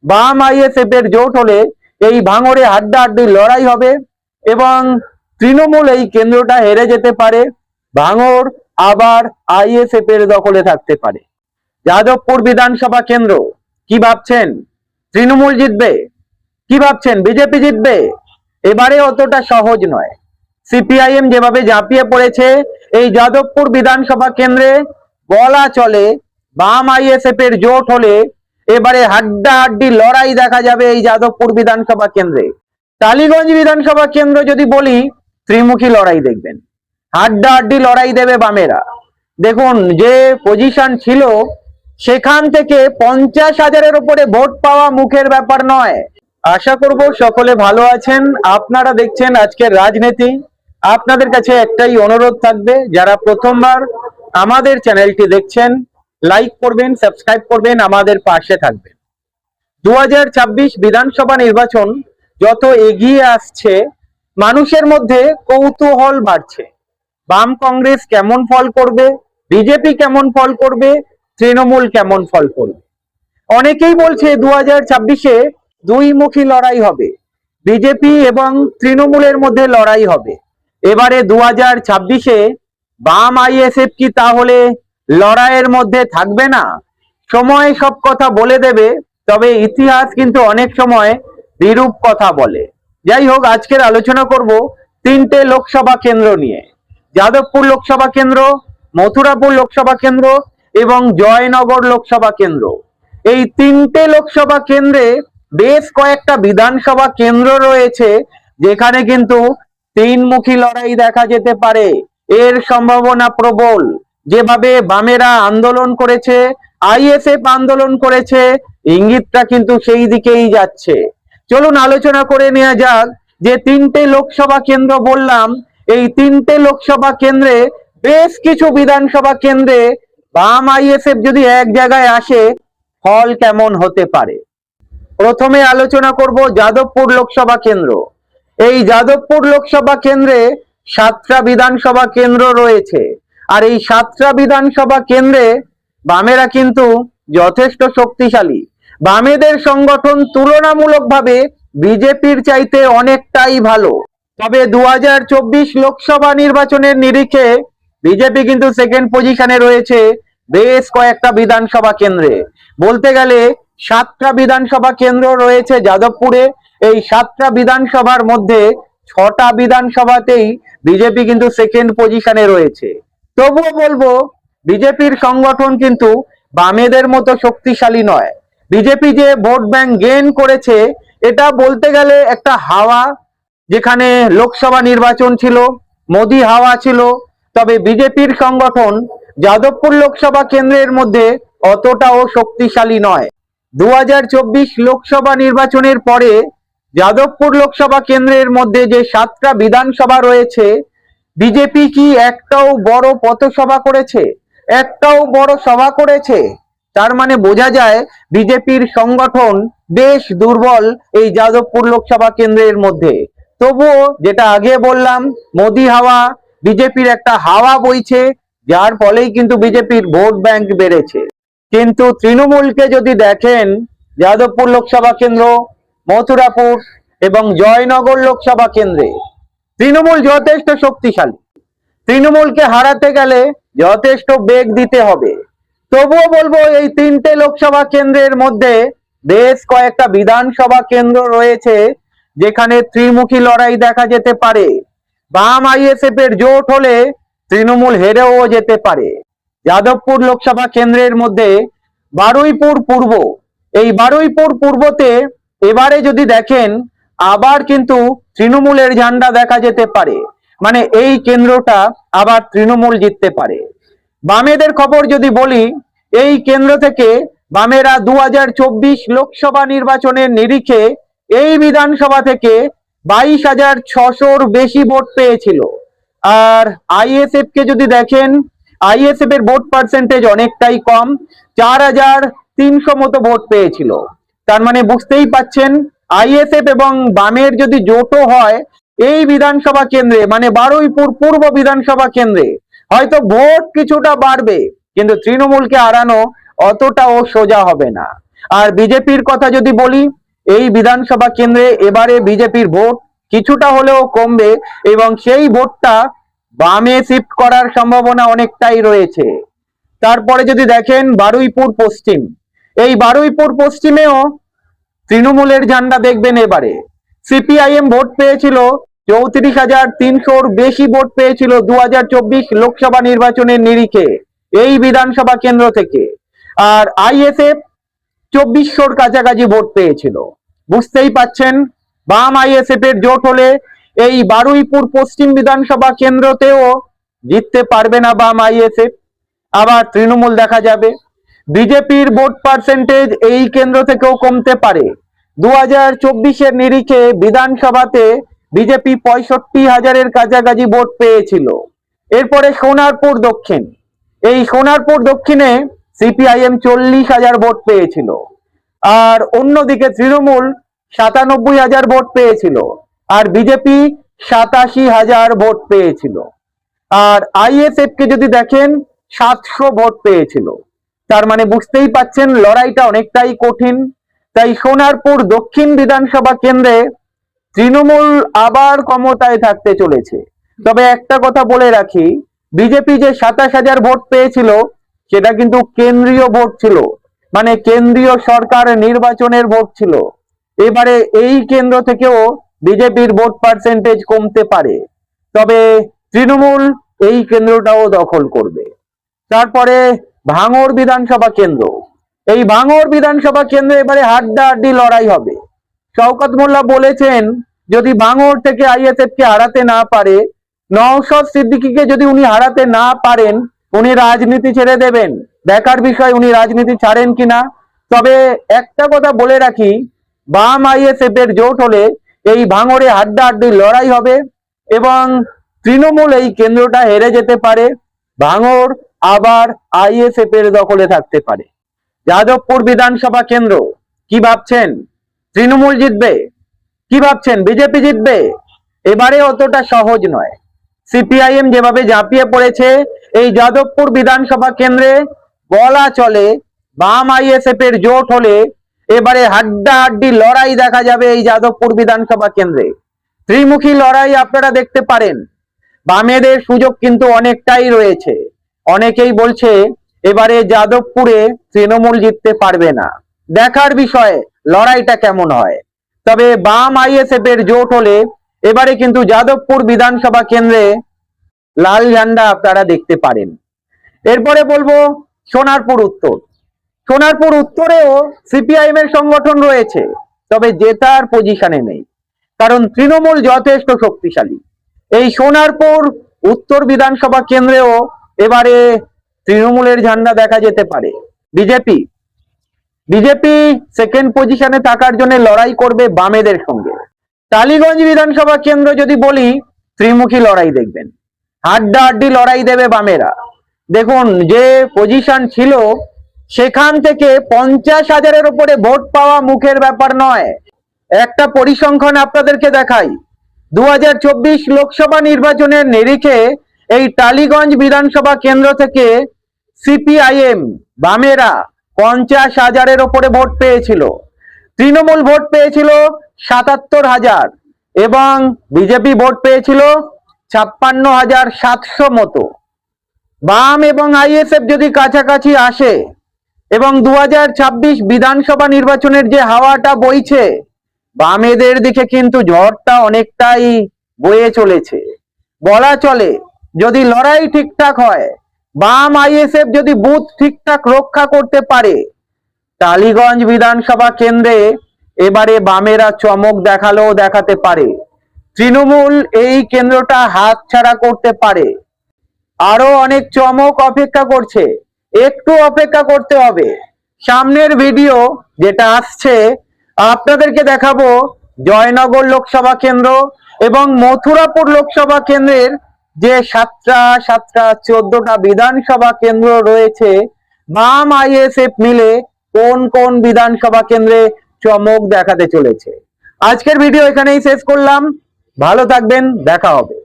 বাম আইএসএফ এর জোট হলে এই ভাঙড়ে হাড্ডাহাড্ডি লড়াই হবে এবং তৃণমূল এই কেন্দ্রটা হেরে যেতে পারে, ভাঙড় আবার আইএসএফ এর দখলে থাকতে পারে। যাদবপুর বিধানসভা কেন্দ্র কি ভাবছেন? তৃণমূল জিতবে? কি ভাবছেন বিজেপি জিতবে? এবারে অতটা সহজ নয়। সিপিআইএম যেভাবে ঝাঁপিয়ে পড়েছে এই যাদবপুর বিধানসভা কেন্দ্রে, বলা চলে বাম আইএসএফ এর জোট হলে এবারে হাড্ডাহাড্ডি লড়াই দেখা যাবে এই যাদবপুর বিধানসভা কেন্দ্রে। টালিগঞ্জ বিধানসভা কেন্দ্র যদি বলি, ত্রিমুখী লড়াই দেখবেন, হাড্ডাহাড্ডি লড়াই দেবে বামেরা। দেখুন যে পজিশন ছিল সেখান থেকে 50,000-এর উপরে ভোট পাওয়া মুখের ব্যাপার নয়। আশা করব সকলে ভালো আছেন। আপনারা দেখছেন আজকের রাজনীতি। আপনাদের কাছে একটাই অনুরোধ থাকবে, যারা প্রথমবার আমাদের চ্যানেলটি দেখছেন লাইক করবেন, সাবস্ক্রাইব করবেন, আমাদের পাশে থাকবেন। 2026 বিধানসভা নির্বাচন যত এগিয়ে আসছে মানুষের মধ্যে কৌতূহল বাড়ছে। বাম কংগ্রেস কেমন ফল করবে, বিজেপি কেমন ফল করবে, তৃণমূল কেমন ফল করবে। অনেকেই বলছে 2026-এ দুইমুখী লড়াই হবে, বিজেপি এবং তৃণমূলের মধ্যে লড়াই হবে। এবারে 2026-এ বাম আইএসএফ কি তাহলে লড়াইয়ের মধ্যে থাকবে না? সময় সব কথা বলে দেবে, তবে ইতিহাস কিন্তু অনেক সময় বিরূপ কথা বলে। যাই হোক, আজকের আলোচনা করব 3টে লোকসভা কেন্দ্র নিয়ে। যাদবপুর লোকসভা কেন্দ্র, মথুরাপুর লোকসভা কেন্দ্র এবং জয়নগর লোকসভা কেন্দ্র। এই 3টে লোকসভা কেন্দ্রে বেশ কয়েকটা বিধানসভা কেন্দ্র রয়েছে যেখানে কিন্তু তিনমুখী লড়াই দেখা যেতে পারে, এর সম্ভাবনা প্রবল। যেভাবে বামেরা আন্দোলন করেছে, আইএসএফ আন্দোলন করেছে, ইঙ্গিতটা কিন্তু সেই দিকেই যাচ্ছে। চলুন আলোচনা করে নেওয়া যাক যে 3টে লোকসভা কেন্দ্র বললাম, এই 3টে লোকসভা কেন্দ্রে বেশ কিছু বিধানসভা কেন্দ্রে বাম আইএসএফ যদি এক জায়গায় আসে ফল কেমন হতে পারে। প্রথমে আলোচনা করব যাদবপুর লোকসভা কেন্দ্র। এই যাদবপুর লোকসভা কেন্দ্রে 7টা বিধানসভা কেন্দ্র রয়েছে, আর এই 7টা বিধানসভা কেন্দ্রে বামেরা কিন্তু যথেষ্ট শক্তিশালী। বামেদের সংগঠন তুলনামূলকভাবে বিজেপির চাইতে অনেকটাই ভালো। তবে 2024 লোকসভা নির্বাচনের নিরিখে বিজেপি কিন্তু সেকেন্ড পজিশনে রয়েছে বেশ কয়েকটা বিধানসভা কেন্দ্রে। বলতে গেলে 7টা বিধানসভা কেন্দ্র রয়েছে যাদবপুরে। এই 7টা বিধানসভার মধ্যে 6টা বিধানসভাতেই বিজেপি কিন্তু সেকেন্ড পজিশনে রয়েছে। তবুও বলবো বিজেপির সংগঠন কিন্তু বামেদের মতো শক্তিশালী নয়। বিজেপি যে ভোট ব্যাংক গেইন করেছে, এটা বলতে গেলে একটা হাওয়া। যেখানে লোকসভা নির্বাচন ছিল, মোদি হাওয়া ছিল, তবে বিজেপির সংগঠন যাদবপুর লোকসভা কেন্দ্রের মধ্যে অতটাও শক্তিশালী নয়। 2024 লোকসভা নির্বাচনের পরে যাদবপুর লোকসভা কেন্দ্রের মধ্যে যে 7টা বিধানসভা রয়েছে, বিজেপি কি একটাও বড় পথসভা করেছে? একটাও বড় সভা করেছে? তার মানে বোঝা যায় বিজেপির সংগঠন বেশ দুর্বল এই যাদবপুর লোকসভা কেন্দ্রের মধ্যে। তবুও যেটা আগে বললাম, মোদি হাওয়া, বিজেপির একটা হাওয়া বইছে, যার ফলেই কিন্তু বিজেপির ভোট ব্যাংক বেড়েছে। কিন্তু তৃণমূলকে যদি দেখেন, যাদবপুর লোকসভা কেন্দ্র, মথুরাপুর এবং জয়নগর লোকসভা কেন্দ্রে তৃণমূল যথেষ্ট শক্তিশালী। তৃণমূলকে হারাতে গেলে যথেষ্ট বেগ দিতে হবে। তবুও বলবো এই 3টে লোকসভা কেন্দ্রের মধ্যে বেশ কয়েকটা বিধানসভা কেন্দ্র রয়েছে যেখানে ত্রিমুখী লড়াই দেখা যেতে পারে। বাম আইএসএফ এর জোট হলে তৃণমূল হেরেও যেতে পারে। যাদবপুর লোকসভা কেন্দ্রের মধ্যে বারুইপুর পূর্ব, এই বারুইপুর পূর্বতে এবারে যদি দেখেন আবার কিন্তু তৃণমূলের ঝান্ডা দেখা যেতে পারে, মানে এই কেন্দ্রটা আবার তৃণমূল জিততে পারে। বামেদের খবর যদি বলি, এই কেন্দ্র থেকে বামেরা 2024 লোকসভা নির্বাচনের নিরিখে এই বিধানসভা থেকে 22,600-র বেশি ভোট পেয়েছিল। আর আইএসএফ কে যদি দেখেন, আইএসএফ এর ভোট পার্সেন্টেজ অনেকটাই কম, 4,300 মতো ভোট পেয়েছিল। তার মানে বুঝতেই পাচ্ছেন আইএসএফ এবং বামের যদি জোটও হয় এই বিধানসভা কেন্দ্রে, মানে বারুইপুর পূর্ব বিধানসভা কেন্দ্রে, হয়তো ভোট কিছুটা বাড়বে, কিন্তু তৃণমূলকে হারানো অতটাও সোজা হবে না। আর বিজেপির কথা যদি বলি, এই বিধানসভা কেন্দ্রে এবারে বিজেপির ভোট কিছুটা হলেও কমবে এবং সেই ভোটটা বামে শিফট করার সম্ভাবনা অনেকটাই রয়েছে। তারপরে যদি দেখেন বারুইপুর পশ্চিম, এই বারুইপুর পশ্চিমেও তৃণমূলের ঝান্ডা দেখবেন। এবারে সিপিআইএম ভোট পেয়েছিল 34,300-র বেশি ভোট পেয়েছিল 2024 লোকসভা নির্বাচনের নিরিখে এই বিধানসভা কেন্দ্র থেকে, আর আইএসএফ 2400-র কাছাকাছি ভোট পেয়েছিল। বুঝতেই পাচ্ছেন বাম আইএসএফ এর জোট হলে এই বারুইপুর পশ্চিম বিধানসভা কেন্দ্রতেও জিততে পারবে না বাম আইএসএফ, আবার তৃণমূল দেখা যাবে। বিজেপির ভোট পার্সেন্টেজ এই কেন্দ্র থেকেও কমতে পারে। 2024-এর নিরিখে বিধানসভাতে বিজেপি 65,000-এর কাছাকাছি ভোট পেয়েছিল। এরপরে সোনারপুর দক্ষিণ, এই সোনারপুর দক্ষিণে সিপিআইএম 40,000 ভোট পেয়েছিল, আর অন্যদিকে তৃণমূল 97,000 ভোট পেয়েছিল, আর বিজেপি 87,000 ভোট পেয়েছিল। আর আইএসএফ কে যদি দেখেন 700 ভোট পেয়েছিল। তার মানে বুঝতেই পাচ্ছেন লড়াইটা অনেকটাই কঠিন। তাই সোনারপুর দক্ষিণ বিধানসভা কেন্দ্রে তৃণমূল আবার ক্ষমতায় থাকতে চলেছে। তবে একটা কথা বলে রাখি, বিজেপি যে 27,000 ভোট পেয়েছিল সেটা কিন্তু কেন্দ্রীয় ভোট ছিল, মানে কেন্দ্রীয় সরকার নির্বাচনের ভোট ছিল। এবারে এই কেন্দ্র থেকেও বিজেপির ভোট পার্সেন্টেজ কমতে পারে, তবে তৃণমূল এই কেন্দ্রটাও দখল করবে। তারপরে ভাঙড় বিধানসভা কেন্দ্র, এই ভাঙড় বিধানসভা কেন্দ্রে এবারে হাড্ডাহাড্ডি লড়াই হবে। শওকত মোল্লা বলেছেন যদি ভাঙড় থেকে আইএসএফ কে হারাতে না পারে, নওশাদ সিদ্দিকীকে যদি উনি হারাতে না পারেন, উনি রাজনীতি ছেড়ে দেবেন। দেখার বিষয় উনি রাজনীতি ছাড়েন কিনা। তবে একটা কথা বলে রাখি, বাম আইএসএফ এর জোট হলে এই ভাঙড়ে হাড্ডাহাড্ডি লড়াই হবে এবং তৃণমূল এই কেন্দ্রটা হেরে যেতে পারে, ভাঙড় আবার আইএসএফ এর দখলে থাকতে পারে। যাদবপুর বিধানসভা কেন্দ্র, কি ভাবছেন তৃণমূল জিতবে? কি ভাবছেন বিজেপি জিতবে? এবারে অতটা সহজ নয়। সিপিআইএম যেভাবে ঝাঁপিয়ে পড়েছে এই যাদবপুর বিধানসভা কেন্দ্রে, বলা চলে বাম আইএসএফ এর জোট হলে এবারে হাড্ডাহাড্ডি লড়াই দেখা যাবে এই যাদবপুর বিধানসভা কেন্দ্রে। ত্রিমুখী লড়াই আপনারা দেখতে পারেন। বামেদের সুযোগ কিন্তু অনেকটাই রয়েছে। অনেকেই বলছে এবারে যাদবপুরে তৃণমূল জিততে পারবে না। দেখার বিষয় লড়াইটা কেমন হয়। তবে বাম আইএসএফ এর জোট হলে এবারে কিন্তু যাদবপুর বিধানসভা কেন্দ্রে লাল ঝান্ডা আপনারা দেখতে পারেন। এরপরে বলবো সোনারপুর উত্তর। সোনারপুর উত্তরেও সিপিআইএম এর সংগঠন রয়েছে, তবে জেতার পজিশনে নেই, কারণ তৃণমূল যথেষ্ট শক্তিশালী। এই সোনারপুর উত্তর বিধানসভা কেন্দ্রেও এবারে তৃণমূলের ঝান্ডা দেখা যেতে পারে। বিজেপি সেকেন্ড পজিশনে থাকার জন্য লড়াই করবে বামেদের সঙ্গে। টালিগঞ্জ বিধানসভা কেন্দ্র যদি বলি, ত্রিমুখী লড়াই দেখবেন, হাড্ডাহাড্ডি লড়াই দেবে বামেরা। দেখুন যে পজিশন ছিল সেখান থেকে 50,000-এর উপরে ভোট পাওয়া মুখের ব্যাপার নয়। একটা পরিসংখ্যান আপনাদেরকে দেখাই। 2024 লোকসভা নির্বাচনের নিরিখে এই টালিগঞ্জ বিধানসভা কেন্দ্র থেকে সিপিআইএম বামেরা 50,000-এর উপরে ভোট পেয়েছিল, তৃণমূল ভোট পেয়েছিল 77,000 এবং বিজেপি ভোট পেয়েছিল 56,700 মতো। বাম এবং আইএসএফ যদি কাছাকাছি আসে এবং 2026 বিধানসভা নির্বাচনের যে হাওয়াটা বইছে, বামেদের দিকে কিন্তু ঝড়টা অনেকটাই বয়ে চলেছে। বলা চলে যদি লড়াই ঠিকঠাক হয়, বাম আইএসএফ যদি বুথ ঠিকঠাক রক্ষা করতে পারে, টালিগঞ্জ বিধানসভা কেন্দ্রে এবারে বামেরা চমক দেখাতে পারে। তৃণমূল এই কেন্দ্রটা হাতছাড়া করতে পারে। আরো অনেক চমক অপেক্ষা করছে, একটু অপেক্ষা করতে হবে। সামনের ভিডিও যেটা আসছে আপনাদেরকে দেখাবো জয়নগর লোকসভা কেন্দ্র এবং মথুরাপুর লোকসভা কেন্দ্রের যে 14টা বিধানসভা কেন্দ্র রয়েছে, বাম আইএসএফ মিলে কোন কোন বিধানসভা কেন্দ্রে চমক দেখাতে চলেছে। আজকের ভিডিও এখানেই শেষ করলাম। ভালো থাকবেন, দেখা হবে।